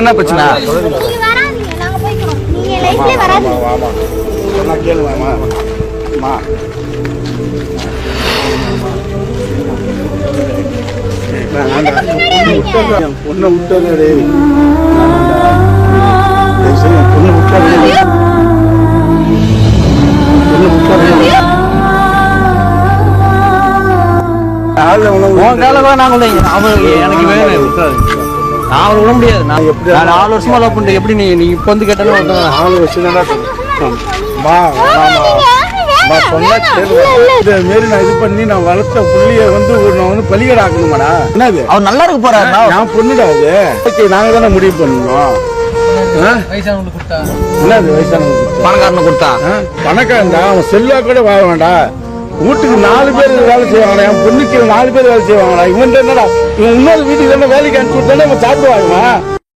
என்ன பிரச்சனை? பொண்ணை விட்டது எனக்கு வேணும். நான் அவரை விட முடியாது. நான் 4 வருஷமா லவ் பண்ணிட்டு எப்படி நீ இப்ப வந்து கேட்டாலும் 4 வருஷம் மாரி நான் இது பண்ணி நான் வளர்த்த புள்ளிய வந்து நான் வந்து பலிகடை ஆக்கணுமாடா? என்னது அவர் நல்லா இருக்க போறாரு. நான் பொண்ணுடா அது. ஓகே, நாங்க தானே முடிவு பண்ணணும். என்னது வயசானவங்க பணக்காரனை கொடுத்தா? பணக்காரன்டா, அவன் செல்லா கூட வாழ வேண்டாம். வீட்டுக்கு 4 பேர் வேலை செய்வாங்களா? என் பொண்ணுக்கு 4 பேர் வேலை செய்வாங்களா? இவன் என்னடா, இவன் இன்னொரு வீட்டுக்கு தானே வேலைக்கு அனுப்பிச்சு விட்டானே இவன் சாப்பிடுவாங்க.